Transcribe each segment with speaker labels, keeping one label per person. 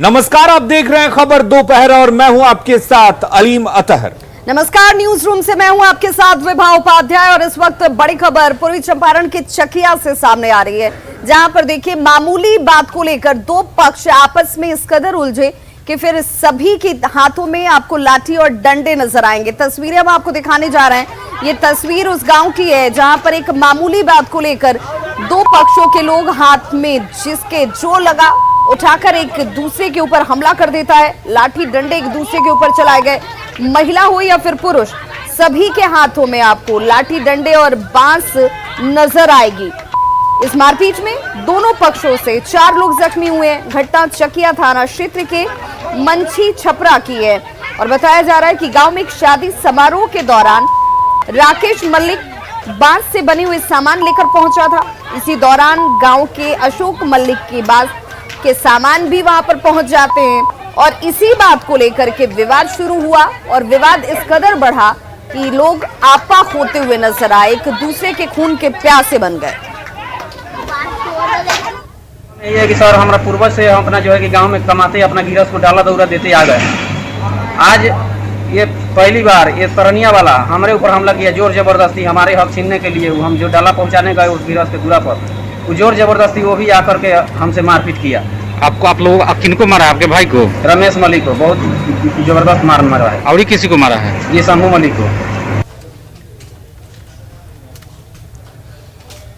Speaker 1: नमस्कार, आप देख रहे हैं खबर दोपहर और मैं हूं आपके साथ अलीम अतहर।
Speaker 2: नमस्कार, न्यूज रूम से मैं हूं आपके साथ विभा उपाध्याय और इस वक्त बड़ी खबर पूर्वी चंपारण के चकिया से सामने आ रही है, जहां पर देखिए मामूली बात को लेकर दो पक्ष आपस में इस कदर उलझे कि फिर सभी के हाथों में आपको लाठी और डंडे नजर आएंगे। तस्वीरें हम आपको दिखाने जा रहे हैं। ये तस्वीर उस गांव की है जहां पर एक मामूली बात को लेकर दो पक्षों के लोग हाथ में जिसके जो लगा उठाकर एक दूसरे के ऊपर हमला कर देता है। लाठी डंडे एक दूसरे के ऊपर चलाए गए। महिला हो या फिर पुरुष, सभी के हाथों में आपको लाठी डंडे और बांस नजर आएगी। इस मारपीट में दोनों पक्षों से 4 लोग जख्मी हुए हैं। घटना चकिया थाना क्षेत्र के मंछी छपरा की है और बताया जा रहा है कि गांव में एक शादी समारोह के दौरान राकेश मलिक बांस से बने हुए सामान लेकर पहुंचा था। इसी दौरान गांव के अशोक मलिक की बांस के सामान भी वहां पर पहुंच जाते हैं और इसी बात को लेकर के विवाद शुरू हुआ और विवाद इस कदर बढ़ा कि लोग आपा होते हुए नजर आए, एक दूसरे के खून के प्यासे बन गए।
Speaker 3: ये है कि सर हमारा पूर्वज से हम अपना जो है कि गांव में कमाते अपना गिरस को डाला दौरा देते आ गए। आज ये पहली बार ये तरनिया वाला हमारे ऊपर हमला किया, जोर जबरदस्ती हमारे हक छीनने के लिए। हम जो डाला पहुंचाने गए उस गिरस के दूरा पर, वो जोर जबरदस्ती वो भी आकर के हमसे मारपीट किया।
Speaker 4: आप लोग किनको मारा? आपके भाई को?
Speaker 3: रमेश मलिक को बहुत जबरदस्त मारा है।
Speaker 4: और किसी को मारा है?
Speaker 3: ये शंभू मलिक को।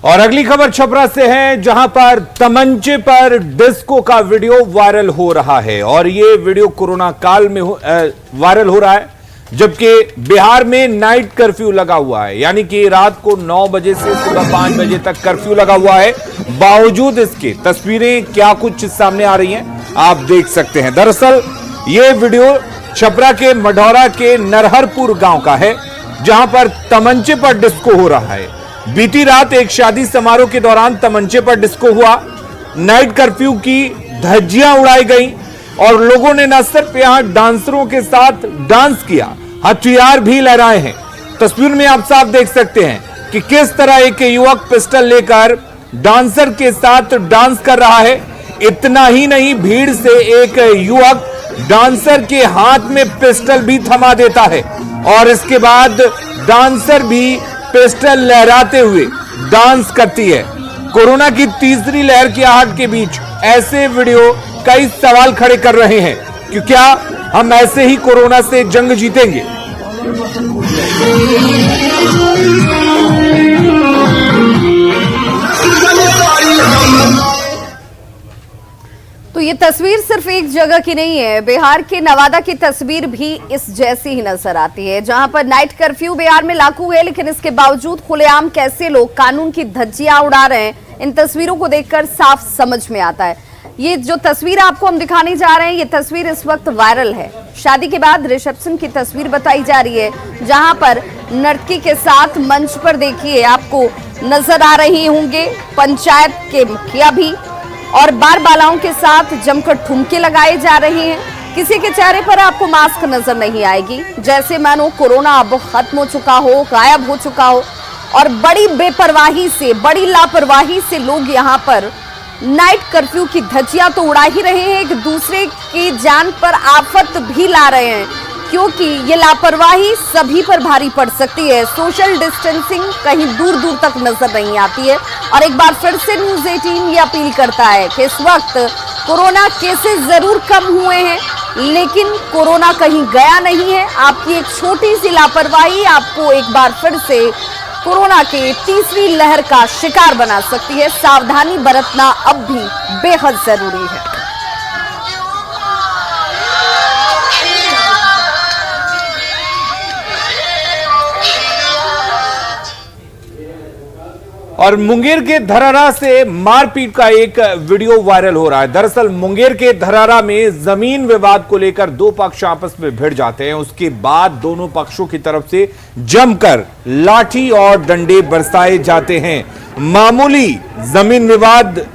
Speaker 1: और अगली खबर छपरा से है, जहां पर तमंचे पर डिस्को का वीडियो वायरल हो रहा है और ये वीडियो कोरोना काल में वायरल हो रहा है, जबकि बिहार में नाइट कर्फ्यू लगा हुआ है, यानी कि रात को 9 बजे से सुबह 5 बजे तक कर्फ्यू लगा हुआ है। बावजूद इसके तस्वीरें क्या कुछ सामने आ रही हैं, आप देख सकते हैं। दरअसल ये वीडियो छपरा के मढ़ौरा के नरहरपुर गांव का है, जहां पर तमंचे पर डिस्को हो रहा है। बीती रात एक शादी समारोह के दौरान तमंचे पर डिस्को हुआ। नाइट कर्फ्यू की धज्जियां उड़ाई गई और लोगों ने न सिर्फ यहां डांसरों के साथ डांस किया, हथियार भी लहराए हैं। तस्वीर में आप साफ देख सकते हैं कि किस तरह एक युवक पिस्टल लेकर डांसर के साथ डांस कर रहा है। इतना ही नहीं, भीड़ से एक युवक डांसर के हाथ में पिस्टल भी थमा देता है और इसके बाद डांसर भी पिस्टल लहराते हुए डांस करती है। कोरोना की तीसरी लहर की आहट के बीच ऐसे वीडियो कई सवाल खड़े कर रहे हैं कि क्या हम ऐसे ही कोरोना से जंग जीतेंगे?
Speaker 2: तो ये तस्वीर सिर्फ एक जगह की नहीं है, बिहार के नवादा की तस्वीर भी इस जैसी ही नजर आती है, जहां पर नाइट कर्फ्यू बिहार में लागू है, लेकिन इसके बावजूद खुलेआम कैसे लोग कानून की धज्जियां उड़ा रहे हैं, इन तस्वीरों को देखकर साफ समझ में आता है। ये जो तस्वीर आपको हम दिखाने जा रहे हैं, ये तस्वीर इस वक्त वायरल है। शादी के बाद रिसेप्शन की तस्वीर बताई जा रही है, जहां पर नर्तकी के साथ मंच पर देखिए आपको नजर आ रही होंगे पंचायत के मुखिया भी और बार बालाओं के साथ जमकर ठुमके लगाए जा रहे हैं। किसी के चेहरे पर आपको मास्क नजर नहीं आएगी, जैसे मानो कोरोना अब खत्म हो चुका हो, गायब हो चुका हो। और बड़ी बेपरवाही से, बड़ी लापरवाही से लोग यहाँ पर नाइट कर्फ्यू की धज्जियां तो उड़ा ही रहे हैं, एक दूसरे की जान पर आफत भी ला रहे हैं, क्योंकि ये लापरवाही सभी पर भारी पड़ सकती है। सोशल डिस्टेंसिंग कहीं दूर दूर तक नजर नहीं आती है और एक बार फिर से न्यूज़ 18 ये अपील करता है कि इस वक्त कोरोना केसेस जरूर कम हुए हैं, लेकिन कोरोना कहीं गया नहीं है। आपकी एक छोटी सी लापरवाही आपको एक बार फिर से कोरोना के तीसरी लहर का शिकार बना सकती है। सावधानी बरतना अब भी बेहद जरूरी है।
Speaker 1: और मुंगेर के धरारा से मारपीट का एक वीडियो वायरल हो रहा है। दरअसल मुंगेर के धरारा में जमीन विवाद को लेकर दो पक्ष आपस में भिड़ जाते हैं। उसके बाद दोनों पक्षों की तरफ से जमकर लाठी और डंडे बरसाए जाते हैं। मामूली जमीन विवाद,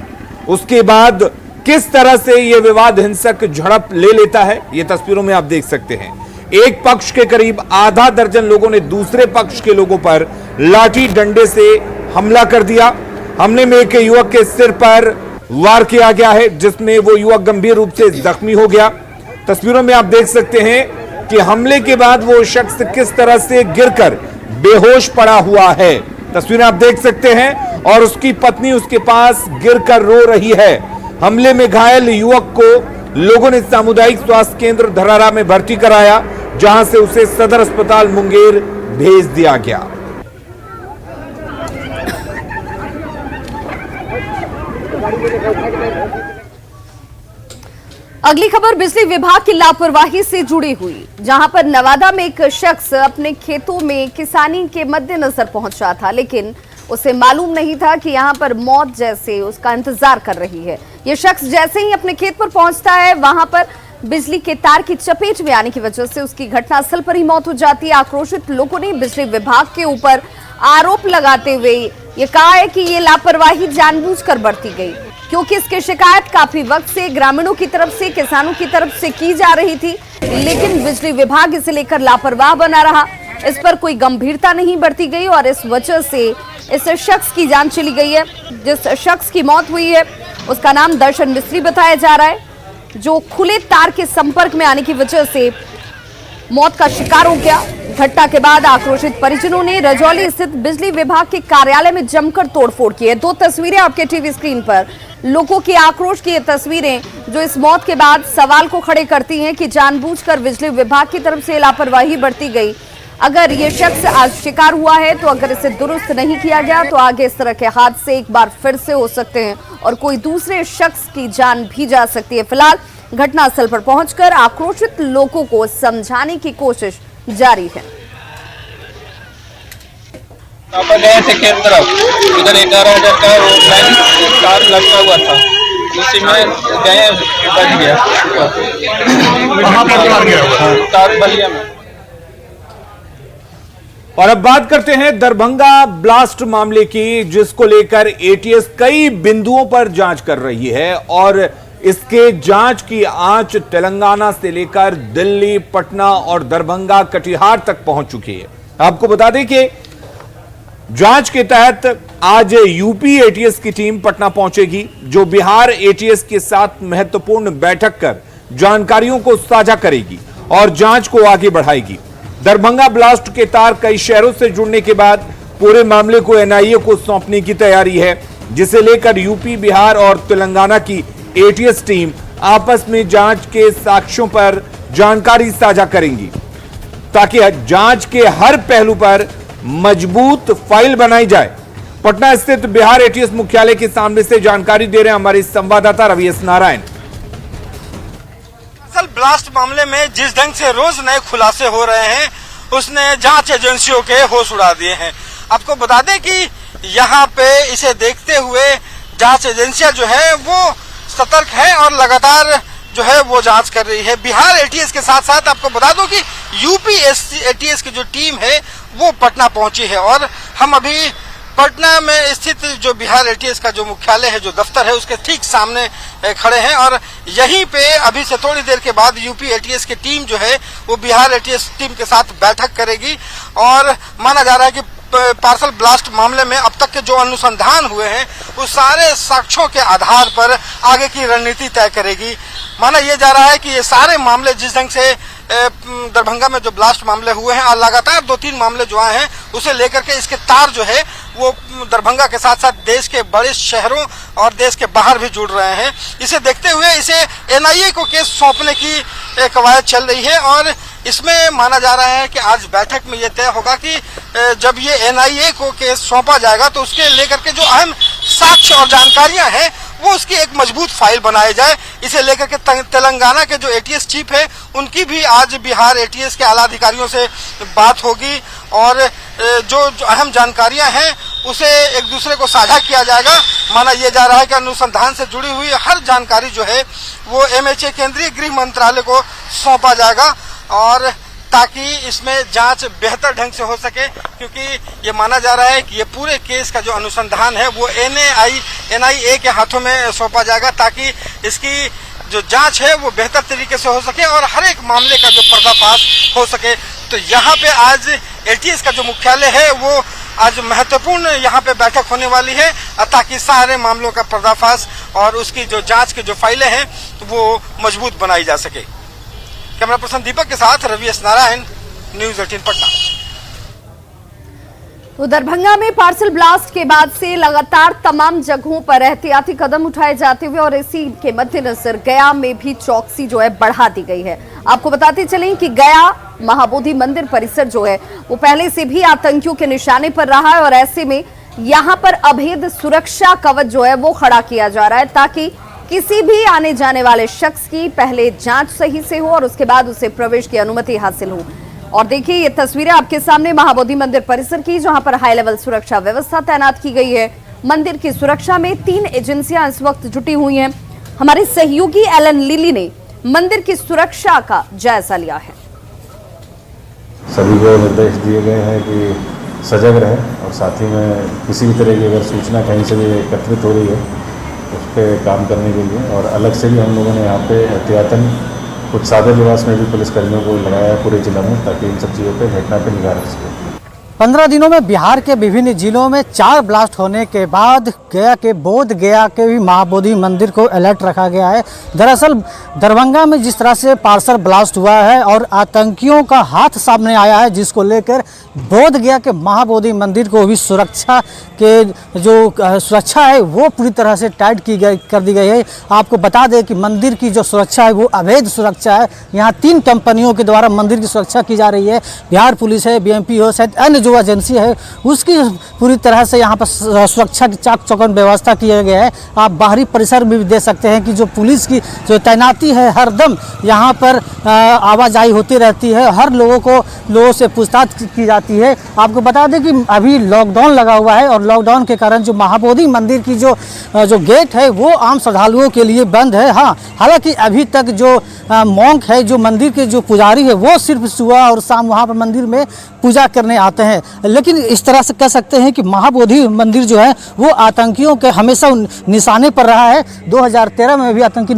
Speaker 1: उसके बाद किस तरह से यह विवाद हिंसक झड़प ले लेता है, यह तस्वीरों में आप देख सकते हैं। एक पक्ष के करीब आधा दर्जन लोगों ने दूसरे पक्ष के लोगों पर लाठी डंडे से हमला कर दिया। हमले में एक युवक के सिर पर वार किया गया है, जिसमें वो युवक गंभीर रूप से जख्मी हो गया। तस्वीरों में आप देख सकते हैं कि हमले के बाद वो शख्स किस तरह से गिरकर बेहोश पड़ा हुआ है। तस्वीरें आप देख सकते हैं और उसकी पत्नी उसके पास गिरकर रो रही है। हमले में घायल युवक को लोगों ने सामुदायिक स्वास्थ्य केंद्र धरारा में भर्ती कराया, जहां से उसे सदर अस्पताल मुंगेर भेज दिया गया।
Speaker 2: अगली खबर बिजली विभाग की लापरवाही से जुड़ी हुई, जहां पर नवादा में एक शख्स अपने खेतों में किसानी के मद्देनजर पहुंचा था, लेकिन उसे मालूम नहीं था कि यहां पर मौत जैसे उसका इंतजार कर रही है। यह शख्स जैसे ही अपने खेत पर पहुंचता है, वहां पर बिजली के तार की चपेट में आने की वजह से उसकी घटनास्थल पर ही मौत हो जाती है। आक्रोशित लोगों ने बिजली विभाग के ऊपर आरोप लगाते हुए ये कहा है कि ये लापरवाही जानबूझकर बरती गई, क्योंकि इसकी शिकायत काफी वक्त से ग्रामीणों की तरफ से, किसानों की तरफ से की जा रही थी, लेकिन बिजली विभाग इसे लेकर लापरवाह बना रहा। इस पर कोई गंभीरता नहीं बरती गई और इस वजह से इस शख्स की जान चली गई है। जिस शख्स की मौत हुई है उसका नाम दर्शन मिस्त्री बताया जा रहा है, जो खुले तार के संपर्क में आने की वजह से मौत का शिकार हो गया। घटना के बाद आक्रोशित परिजनों ने रजौली स्थित बिजली विभाग के कार्यालय में जमकर तोड़फोड़ की है। दो तस्वीरें आपके टीवी स्क्रीन पर, लोगों की आक्रोश की ये तस्वीरें जो इस मौत के बाद सवाल को खड़े करती हैं कि जानबूझकर बिजली विभाग की तरफ से लापरवाही बरती गई। अगर ये शख्स आज शिकार हुआ है तो अगर इसे दुरुस्त नहीं किया गया तो आगे इस तरह के हादसे एक बार फिर से हो सकते हैं और कोई दूसरे शख्स की जान भी जा सकती है। फिलहाल घटनास्थल पर पहुंचकर आक्रोशित लोगों को समझाने की कोशिश जारी है।
Speaker 5: गए थे खेत तरफ, उधर 11,000 का वो लाइन तार लटका हुआ था, उसी में गए बच गया तार बलिया में।
Speaker 1: और अब बात करते हैं दरभंगा ब्लास्ट मामले की, जिसको लेकर एटीएस कई बिंदुओं पर जांच कर रही है और इसके जांच की आंच तेलंगाना से लेकर दिल्ली, पटना और दरभंगा, कटिहार तक पहुंच चुकी है। आपको बता दें कि जांच के तहत आज यूपी एटीएस की टीम पटना पहुंचेगी, जो बिहार एटीएस के साथ महत्वपूर्ण बैठक कर जानकारियों को साझा करेगी और जांच को आगे बढ़ाएगी। दरभंगा ब्लास्ट के तार कई शहरों से जुड़ने के बाद पूरे मामले को एनआईए को सौंपने की तैयारी है, जिसे लेकर यूपी, बिहार और तेलंगाना की एटीएस टीम आपस में जांच के साक्ष्यों पर जानकारी साझा करेंगी, ताकि जांच के हर पहलू पर मजबूत फाइल बनाई जाए। पटना स्थित बिहार एटीएस मुख्यालय के सामने से जानकारी दे रहे हैं हमारे संवाददाता रवि एस नारायण।
Speaker 6: असल ब्लास्ट मामले में जिस ढंग से रोज नए खुलासे हो रहे हैं, उसने जांच एजेंसियों के होश उड़ा दिए हैं। आपको बता दें कि यहाँ पे इसे देखते हुए जांच एजेंसियां जो है वो सतर्क है और लगातार जो है वो जांच कर रही है। बिहार एटीएस के साथ साथ आपको बता दो कि यूपी एटीएस की जो टीम है वो पटना पहुंची है और हम अभी पटना में स्थित जो बिहार एटीएस का जो मुख्यालय है, जो दफ्तर है, उसके ठीक सामने खड़े हैं और यहीं पे अभी से थोड़ी देर के बाद यूपी एटीएस की टीम जो है वो बिहार एटीएस टीम के साथ बैठक करेगी और माना जा रहा है कि पार्सल ब्लास्ट मामले में अब तक के जो अनुसंधान हुए हैं उस सारे साक्ष्यों के आधार पर आगे की रणनीति तय करेगी। माना यह जा रहा है कि ये सारे मामले जिस ढंग से दरभंगा में जो ब्लास्ट मामले हुए हैं और लगातार 2-3 मामले जो आए हैं, उसे लेकर के इसके तार जो है वो दरभंगा के साथ साथ देश के बड़े शहरों और देश के बाहर भी जुड़ रहे हैं। इसे देखते हुए इसे एनआईए को केस सौंपने की कवायद चल रही है और इसमें माना जा रहा है कि आज बैठक में यह तय होगा कि जब ये एनआईए को केस सौंपा जाएगा तो उसके लेकर के जो अहम साक्ष्य और जानकारियां हैं वो उसकी एक मजबूत फाइल बनाई जाए। इसे लेकर के तेलंगाना के जो एटीएस चीफ है उनकी भी आज बिहार एटीएस के आला अधिकारियों से बात होगी और जो अहम जानकारियां हैं उसे एक दूसरे को साझा किया जाएगा। माना यह जा रहा है कि अनुसंधान से जुड़ी हुई हर जानकारी जो है वो एमएचए केंद्रीय गृह मंत्रालय को सौंपा जाएगा और ताकि इसमें जांच बेहतर ढंग से हो सके, क्योंकि ये माना जा रहा है कि ये पूरे केस का जो अनुसंधान है वो एनआईए के हाथों में सौंपा जाएगा, ताकि इसकी जो जांच है वो बेहतर तरीके से हो सके और हर एक मामले का जो पर्दाफाश हो सके। तो यहाँ पे आज एटीएस का जो मुख्यालय है वो आज महत्वपूर्ण यहाँ पे बैठक होने वाली है ताकि सारे मामलों का पर्दाफाश और उसकी जो जांच की जो फाइलें हैं वो मजबूत बनाई जा सके। कैमरा पर्सन दीपक के साथ रवि एस नारायण, न्यूज़ 18 पटना।
Speaker 2: तो दरभंगा में पार्सल ब्लास्ट के बाद से लगातार तमाम जगहों पर एहतियाती कदम उठाए जाते हुए और इसी के मद्देनजर गया में भी चौकसी जो है बढ़ा दी गई है। आपको बताते चलें कि गया महाबोधि मंदिर परिसर जो है वो पहले से भी आतंकियों के निशाने पर रहा है और ऐसे में यहां पर अभेद सुरक्षा कवच जो है वो खड़ा किया जा रहा है ताकि किसी भी आने जाने वाले शख्स की पहले जांच सही से हो और उसके बाद उसे प्रवेश की अनुमति हासिल हो। और देखिए ये तस्वीरें आपके सामने महाबोधि मंदिर परिसर की, जहां पर हाई लेवल सुरक्षा व्यवस्था तैनात की गई है। मंदिर की सुरक्षा में 3 एजेंसियां इस वक्त जुटी हुई हैं। हमारे सहयोगी एलन लिली ने मंदिर की सुरक्षा का जायजा लिया है।
Speaker 7: सभी को निर्देश दिए गए हैं कि सजग रहें और साथ ही में किसी भी तरह की अगर सूचना कहीं से भी एकत्रित हो रही है उस पर काम करने के लिए, और अलग से भी हम लोगों ने यहाँ पे एहतियातन कुछ सादे लिबास में भी पुलिसकर्मियों को लगाया है पूरे जिला में, ताकि इन सब चीज़ों पे घटना पे निगाह रख सके।
Speaker 8: 15 दिनों में बिहार के विभिन्न जिलों में 4 ब्लास्ट होने के बाद गया के बोध गया के भी महाबोधि मंदिर को अलर्ट रखा गया है। दरअसल दरभंगा में जिस तरह से पार्सल ब्लास्ट हुआ है और आतंकियों का हाथ सामने आया है, जिसको लेकर बोध गया के महाबोधि मंदिर को भी सुरक्षा के जो सुरक्षा है वो पूरी तरह से टाइट कर दी गई है। आपको बता दें कि मंदिर की जो सुरक्षा है वो अवैध सुरक्षा है। यहाँ 3 कंपनियों के द्वारा मंदिर की सुरक्षा की जा रही है। बिहार पुलिस है, बीएमपी हो, शायद अन्य जो एजेंसी है उसकी पूरी तरह से यहाँ पर सुरक्षा की चाक चौबंद व्यवस्था किया गया है। आप बाहरी परिसर में भी देख सकते हैं कि जो पुलिस की जो तैनाती है हरदम यहाँ पर आवाजाही होती रहती है, हर लोगों से पूछताछ की जाती है। आपको बता दें कि अभी लॉकडाउन लगा हुआ है और लॉकडाउन के कारण जो महाबोधि मंदिर की जो गेट है वो आम श्रद्धालुओं के लिए बंद है। हाँ, हालांकि अभी तक जो मॉन्क है, जो मंदिर के जो पुजारी है, वो सिर्फ सुबह और शाम वहाँ पर मंदिर में पूजा करने आते हैं। लेकिन इस तरह से कह सकते हैं कि महाबोधि मंदिर जो है वो आतंकियों के हमेशा निशाने पर रहा है। 2013 में भी आतंकी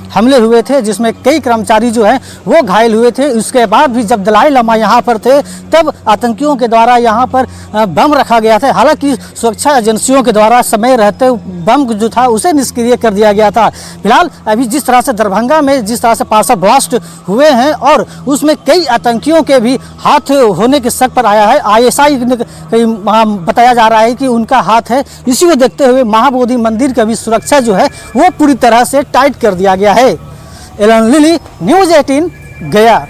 Speaker 8: हमले हुए थे जिसमें कई कर्मचारी जो हैं वो घायल हुए थे। उसके बाद भी जब दलाई लामा यहाँ पर थे तब आतंकियों के द्वारा यहाँ पर बम रखा गया था। हालांकि सुरक्षा एजेंसियों के द्वारा समय रहते बम जो था उसे निष्क्रिय कर दिया गया था। फिलहाल अभी जिस तरह से दरभंगा में जिस तरह से पार्सल ब्लास्ट हुए हैं और उसमें कई आतंकियों के भी हाथ होने के शक पर आया है, ISI बताया जा रहा है कि उनका हाथ है। इसी को देखते हुए महाबोधि मंदिर का भी सुरक्षा जो है वो पूरी तरह से टाइट कर दिया गया है। एलन लिली, न्यूज़ 18 गया।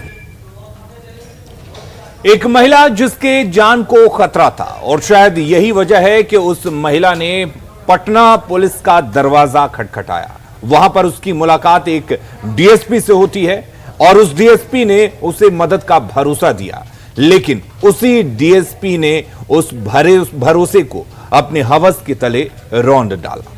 Speaker 1: एक महिला जिसके जान को खतरा था और शायद यही वजह है कि उस महिला ने पटना पुलिस का दरवाजा खटखटाया। वहां पर उसकी मुलाकात एक डीएसपी से होती है और उस डीएसपी ने उसे मदद का भरोसा दिया, लेकिन उसी डीएसपी ने उस भरोसे को अपने हवस के तले रौंद डाला।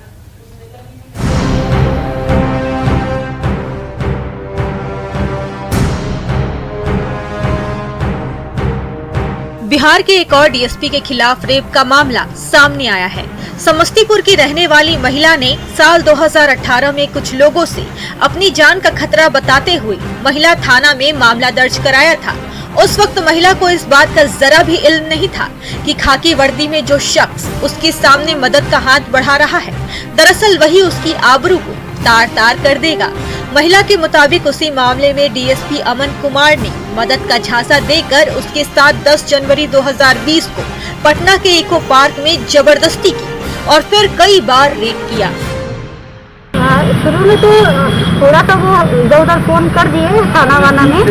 Speaker 9: बिहार के एक और डीएसपी के खिलाफ रेप का मामला सामने आया है। समस्तीपुर की रहने वाली महिला ने साल 2018 में कुछ लोगों से अपनी जान का खतरा बताते हुए महिला थाना में मामला दर्ज कराया था। उस वक्त महिला को इस बात का जरा भी इल्म नहीं था कि खाकी वर्दी में जो शख्स उसके सामने मदद का हाथ बढ़ा रहा है, दरअसल वही उसकी आबरू को तार तार कर देगा। महिला के मुताबिक उसी मामले में डीएसपी अमन कुमार ने मदद का झांसा देकर उसके साथ 10 जनवरी 2020 को पटना के इको पार्क में जबरदस्ती की और फिर कई बार रेप किया।
Speaker 10: शुरू में तो थोड़ा सा वो इधर उधर फोन कर दिए थाना वाला में,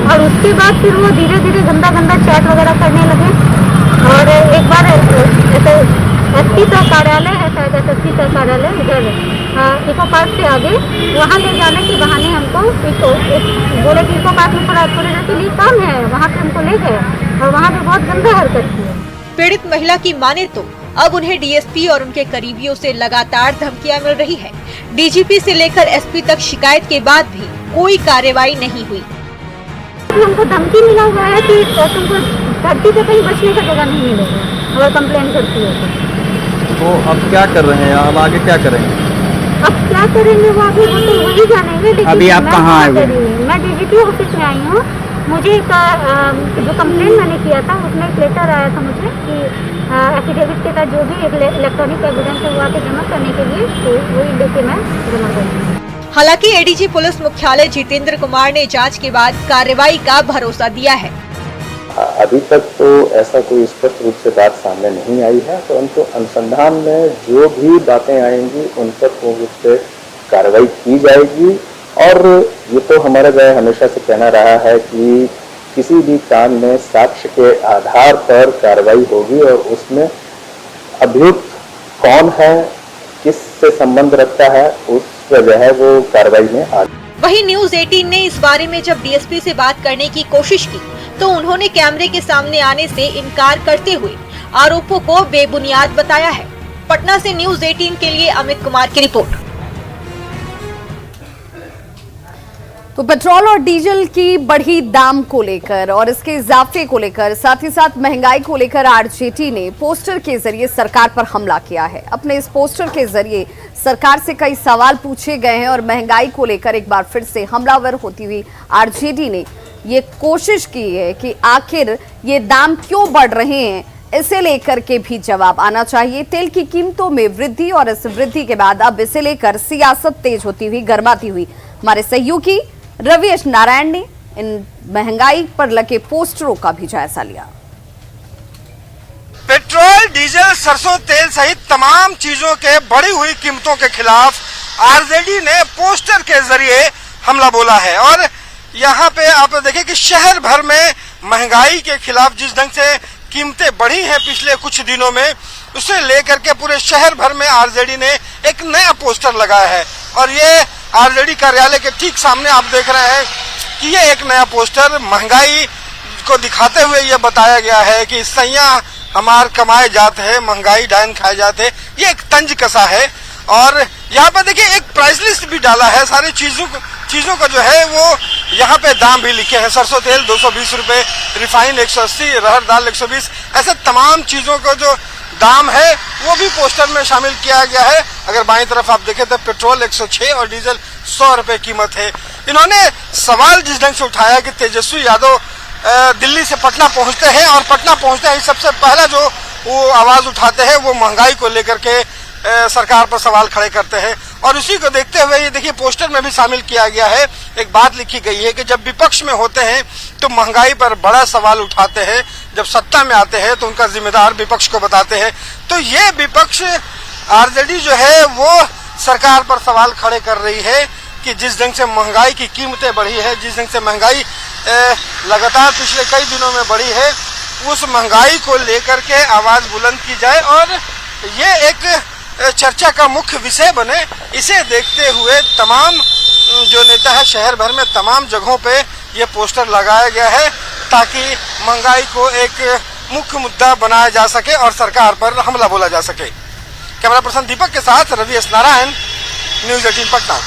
Speaker 10: और उसके बाद फिर वो धीरे धीरे गंदा चैट वगैरह करने लगे। और एक बार एसपी का कार्यालय है, शायद एसएसपी का कार्यालय इधर इको पार्क से आगे, वहाँ ले जाने के बहाने हमको बोले कि इको पार्क में थोड़ा देर के लिए काम है, वहाँ पे हमको ले गए और वहाँ पे बहुत गंदा हरकत की।
Speaker 9: पीड़ित महिला की माने तो अब उन्हें डीएसपी और उनके करीबियों से लगातार धमकियां मिल रही है। डीजीपी से लेकर एसपी तक शिकायत के बाद भी कोई कार्रवाई नहीं हुई।
Speaker 10: हमको धमकी मिला हुआ है कि तुमको धरती पे कहीं बचने का जगह नहीं मिलेगा अगर कंप्लेन करती है
Speaker 5: तो अब क्या कर रहे हैं, अब आगे क्या करेंगे?
Speaker 10: अब क्या करेंगे वो अभी वो तो वही जानेंगे।
Speaker 4: अभी आप कहाँ आए हुए?
Speaker 10: मैं डीजीपी ऑफिस में आई हूँ। मुझे जो कंप्लेन मैंने किया था उसमें एक लेटर आया था मुझे कि एफिडेविट के साथ जो भी इलेक्ट्रॉनिक एविडेंस है वो आके जमा करने के लिए, तो वही लेके मैं जमा करूँगी।
Speaker 9: हालांकि एडीजी पुलिस मुख्यालय जितेंद्र कुमार ने जांच के बाद कार्रवाई का भरोसा दिया है।
Speaker 7: अभी तक तो ऐसा कोई स्पष्ट रूप से बात सामने नहीं आई है, परंतु अनुसंधान में जो भी बातें आएंगी उन पर पूर्ण रूप से कार्रवाई की जाएगी। और ये तो हमारा जो है हमेशा से कहना रहा है कि किसी भी काम में साक्ष्य के आधार पर कार्रवाई होगी और उसमें अभियुक्त कौन है, किससे संबंध रखता है, उस वजह है वो कार्रवाई में आ।
Speaker 9: वहीं न्यूज 18 ने इस बारे में जब डीएसपी से बात करने की कोशिश की तो उन्होंने कैमरे के सामने आने से इनकार करते हुए आरोपों को बेबुनियाद बताया है। पटना से न्यूज 18 के लिए अमित कुमार की रिपोर्ट।
Speaker 2: तो पेट्रोल और डीजल की बढ़ी दाम को लेकर और इसके इजाफे को लेकर, साथ ही साथ महंगाई को लेकर आरजेडी ने पोस्टर के जरिए सरकार पर हमला किया है। अपने इस पोस्टर के जरिए सरकार से कई सवाल पूछे गए हैं और महंगाई को लेकर एक बार फिर से हमलावर होती हुई आरजेडी ने ये कोशिश की है कि आखिर ये दाम क्यों बढ़ रहे हैं, इसे लेकर के भी जवाब आना चाहिए। तेल की कीमतों में वृद्धि और इस वृद्धि के बाद अब इसे लेकर सियासत तेज होती हुई, गर्माती हुई हमारे सहयोगी रविश नारायण ने इन महंगाई पर लगे पोस्टरों का भी जायजा लिया।
Speaker 6: पेट्रोल, डीजल, सरसों तेल सहित तमाम चीजों के बढ़ी हुई कीमतों के खिलाफ आरजेडी ने पोस्टर के जरिए हमला बोला है। और यहाँ पे आप देखिए कि शहर भर में महंगाई के खिलाफ जिस ढंग से कीमतें बढ़ी हैं पिछले कुछ दिनों में, उसे लेकर के पूरे शहर भर में आरजेडी ने एक नया पोस्टर लगाया है। और ये आरजेडी कार्यालय के ठीक सामने आप देख रहे हैं कि ये एक नया पोस्टर महंगाई को दिखाते हुए ये बताया गया है कि सैया हमार कमाए जाते हैं, महंगाई डायन खाए जाते हैं। ये एक तंज कसा है। और यहाँ पे देखिए एक प्राइस लिस्ट भी डाला है, सारी चीजों का जो है वो यहाँ पे दाम भी लिखे हैं। सरसों तेल 220 रुपए, रिफाइन 180, रहर दाल 120, ऐसे तमाम चीजों का जो दाम है वो भी पोस्टर में शामिल किया गया है। अगर बाईं तरफ आप देखें तो पेट्रोल 106 और डीजल 100 रुपए कीमत है। इन्होंने सवाल जिस ढंग से उठाया कि तेजस्वी यादव दिल्ली से पटना पहुंचते हैं और पटना पहुंचते ही सबसे पहला जो वो आवाज उठाते हैं वो महंगाई को लेकर के सरकार पर सवाल खड़े करते हैं। और उसी को देखते हुए ये देखिए पोस्टर में भी शामिल किया गया है, एक बात लिखी गई है कि जब विपक्ष में होते हैं तो महंगाई पर बड़ा सवाल उठाते हैं, जब सत्ता में आते हैं तो उनका जिम्मेदार विपक्ष को बताते हैं। तो ये विपक्ष आरजेडी जो है वो सरकार पर सवाल खड़े कर रही है कि जिस ढंग से महंगाई की कीमतें बढ़ी है, जिस ढंग से महंगाई लगातार पिछले कई दिनों में बढ़ी है, उस महंगाई को लेकर के आवाज बुलंद की जाए और ये एक चर्चा का मुख्य विषय बने। इसे देखते हुए तमाम जो नेता है शहर भर में तमाम जगहों पे ये पोस्टर लगाया गया है ताकि महंगाई को एक मुख्य मुद्दा बनाया जा सके और सरकार पर हमला बोला जा सके। कैमरा पर्सन दीपक के साथ रविश नारायण, न्यूज 18 पटना।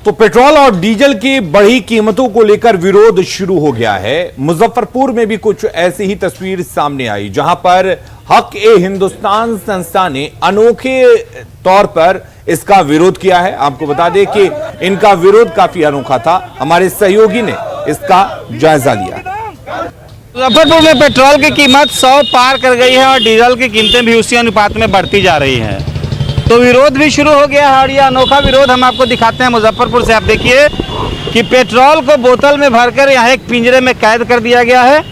Speaker 1: तो पेट्रोल और डीजल की बढ़ी कीमतों को लेकर विरोध शुरू हो गया है। मुजफ्फरपुर में भी कुछ ऐसी ही तस्वीर सामने आई जहां पर हक ए हिंदुस्तान संस्था ने अनोखे तौर पर इसका विरोध किया है। आपको बता दें कि इनका विरोध काफी अनोखा था। हमारे सहयोगी ने इसका जायजा लिया।
Speaker 4: मुजफ्फरपुर में पेट्रोल की कीमत 100 पार कर गई है और डीजल की कीमतें भी उसी अनुपात में बढ़ती जा रही हैं। तो विरोध भी शुरू हो गया है और यह अनोखा विरोध हम आपको दिखाते हैं मुजफ्फरपुर से। आप देखिए कि पेट्रोल को बोतल में भरकर यहाँ एक पिंजरे में कैद कर दिया गया है।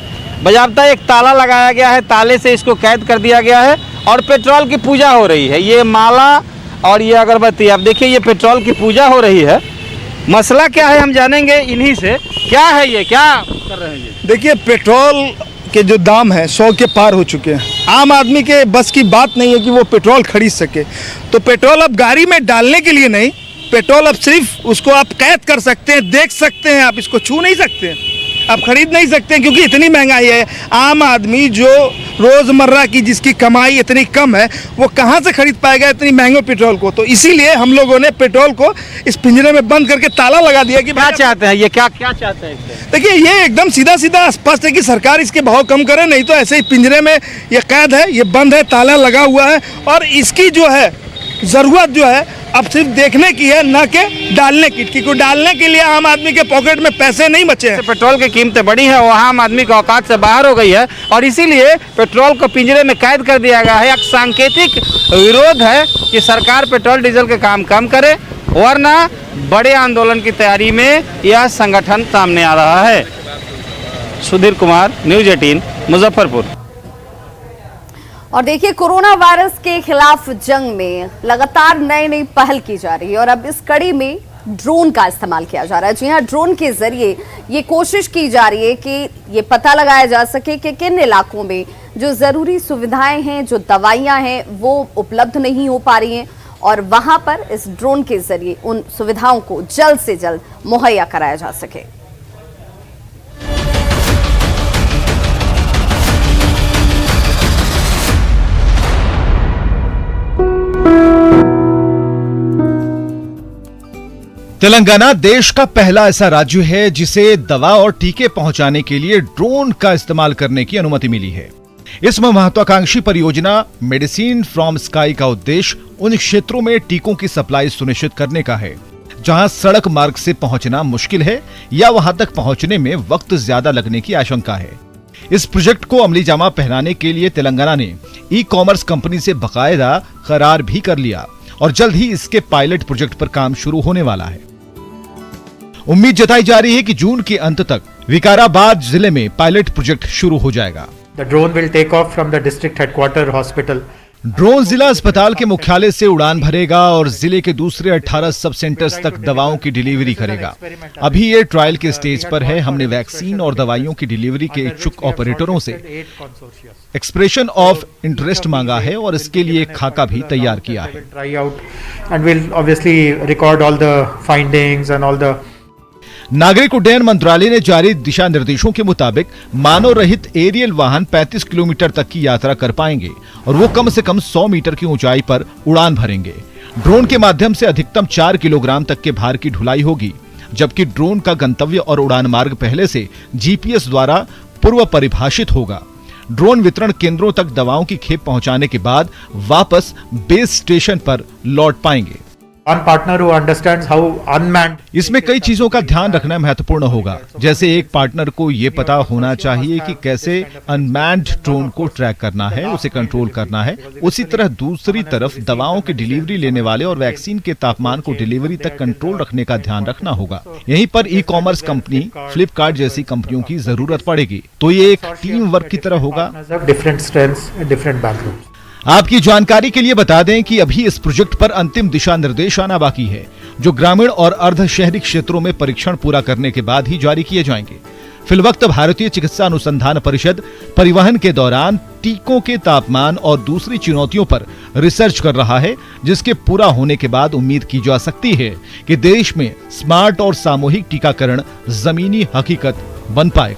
Speaker 4: बजाबता एक ताला लगाया गया है, ताले से इसको कैद कर दिया गया है और पेट्रोल की पूजा हो रही है। ये माला और ये अगरबत्ती, आप देखिए ये पेट्रोल की पूजा हो रही है। मसला क्या है हम जानेंगे इन्हीं से। क्या है ये, क्या कर रहे हैं ये?
Speaker 11: देखिए पेट्रोल के जो दाम है 100 के पार हो चुके हैं। आम आदमी के बस की बात नहीं है कि वो पेट्रोल खरीद सके। तो पेट्रोल अब गाड़ी में डालने के लिए नहीं, पेट्रोल अब सिर्फ उसको आप कैद कर सकते हैं, देख सकते हैं, आप इसको छू नहीं सकते, आप खरीद नहीं सकते क्योंकि इतनी महंगाई है। आम आदमी जो रोज़मर्रा की जिसकी कमाई इतनी कम है वो कहाँ से खरीद पाएगा इतनी महंगे पेट्रोल को। तो इसीलिए हम लोगों ने पेट्रोल को इस पिंजरे में बंद करके ताला लगा दिया कि
Speaker 4: क्या चाहते हैं ये, क्या चाहते हैं?
Speaker 11: देखिए ये एकदम सीधा सीधा स्पष्ट है कि सरकार इसके भाव कम करे, नहीं तो ऐसे ही पिंजरे में ये कैद है, ये बंद है, ताला लगा हुआ है और इसकी जो है ज़रूरत जो है अब सिर्फ देखने की है, न कि डालने की, क्योंकि डालने के लिए आम आदमी के पॉकेट में पैसे नहीं बचे हैं।
Speaker 4: पेट्रोल की कीमतें बढ़ी है, वो आम आदमी की औकात से बाहर हो गई है और इसीलिए पेट्रोल को पिंजरे में कैद कर दिया गया है। एक सांकेतिक विरोध है कि सरकार पेट्रोल डीजल के काम कम करे, वरना बड़े आंदोलन की तैयारी में यह संगठन सामने आ रहा है। सुधीर कुमार, न्यूज़ 18, मुजफ्फरपुर।
Speaker 2: और देखिए, कोरोना वायरस के खिलाफ जंग में लगातार नई नई पहल की जा रही है और अब इस कड़ी में ड्रोन का इस्तेमाल किया जा रहा है। जी हां, ड्रोन के जरिए ये कोशिश की जा रही है कि ये पता लगाया जा सके कि किन इलाकों में जो जरूरी सुविधाएं हैं, जो दवाइयां हैं, वो उपलब्ध नहीं हो पा रही हैं और वहां पर इस ड्रोन के जरिए उन सुविधाओं को जल्द से जल्द मुहैया कराया जा सके।
Speaker 12: तेलंगाना देश का पहला ऐसा राज्य है जिसे दवा और टीके पहुंचाने के लिए ड्रोन का इस्तेमाल करने की अनुमति मिली है। इस महत्वाकांक्षी परियोजना मेडिसिन फ्रॉम स्काई का उद्देश्य उन क्षेत्रों में टीकों की सप्लाई सुनिश्चित करने का है जहां सड़क मार्ग से पहुंचना मुश्किल है या वहां तक पहुंचने में वक्त ज्यादा लगने की आशंका है। इस प्रोजेक्ट को अमली जामा पहनाने के लिए तेलंगाना ने ई कॉमर्स कंपनी से बाकायदा करार भी कर लिया और जल्द ही इसके पायलट प्रोजेक्ट पर काम शुरू होने वाला है। उम्मीद जताई जा रही है कि जून के अंत तक विकाराबाद जिले में पायलट प्रोजेक्ट शुरू हो जाएगा।
Speaker 13: The drone will take off from the district headquarter hospital.
Speaker 12: Drone जिला अस्पताल के मुख्यालय से उड़ान भरेगा और जिले के दूसरे 18 सब सेंटर्स तक दवाओं की डिलीवरी करेगा। अभी ये ट्रायल के स्टेज पर है। हमने वैक्सीन और दवाइयों की डिलीवरी के इच्छुक ऑपरेटरों से एक्सप्रेशन ऑफ इंटरेस्ट मांगा है और इसके लिए एक खाका भी तैयार किया है।
Speaker 13: And we'll obviously record all the findings and all the
Speaker 12: नागरिक उड्डयन मंत्रालय ने जारी दिशा निर्देशों के मुताबिक मानव रहित एरियल वाहन 35 किलोमीटर तक की यात्रा कर पाएंगे और वो कम से कम 100 मीटर की ऊंचाई पर उड़ान भरेंगे। ड्रोन के माध्यम से अधिकतम 4 किलोग्राम तक के भार की ढुलाई होगी, जबकि ड्रोन का गंतव्य और उड़ान मार्ग पहले से जीपीएस द्वारा पूर्व परिभाषित होगा। ड्रोन वितरण केंद्रों तक दवाओं की खेप पहुंचाने के बाद वापस बेस स्टेशन पर लौट पाएंगे।
Speaker 13: one partner who understands how unmanned।
Speaker 12: इसमें कई चीजों का ध्यान रखना महत्वपूर्ण होगा, जैसे एक पार्टनर को ये पता होना चाहिए कि कैसे अनमैन्ड ड्रोन को ट्रैक करना है, उसे कंट्रोल करना है। उसी तरह दूसरी तरफ दवाओं की डिलीवरी लेने वाले और वैक्सीन के तापमान को डिलीवरी तक कंट्रोल रखने का ध्यान रखना होगा। यहीं पर ई कॉमर्स कंपनी फ्लिपकार्ट जैसी कंपनियों की जरूरत पड़ेगी, तो ये एक टीम वर्क की तरह होगा।
Speaker 13: Different strengths and different backgrounds.
Speaker 12: आपकी जानकारी के लिए बता दें कि अभी इस प्रोजेक्ट पर अंतिम दिशा निर्देश आना बाकी है, जो ग्रामीण और अर्ध शहरी क्षेत्रों में परीक्षण पूरा करने के बाद ही जारी किए जाएंगे। फिलवक्त भारतीय चिकित्सा अनुसंधान परिषद परिवहन के दौरान टीकों के तापमान और दूसरी चुनौतियों पर रिसर्च कर रहा है, जिसके पूरा होने के बाद उम्मीद की जा सकती है कि देश में स्मार्ट और सामूहिक टीकाकरण जमीनी हकीकत बन पाएगा।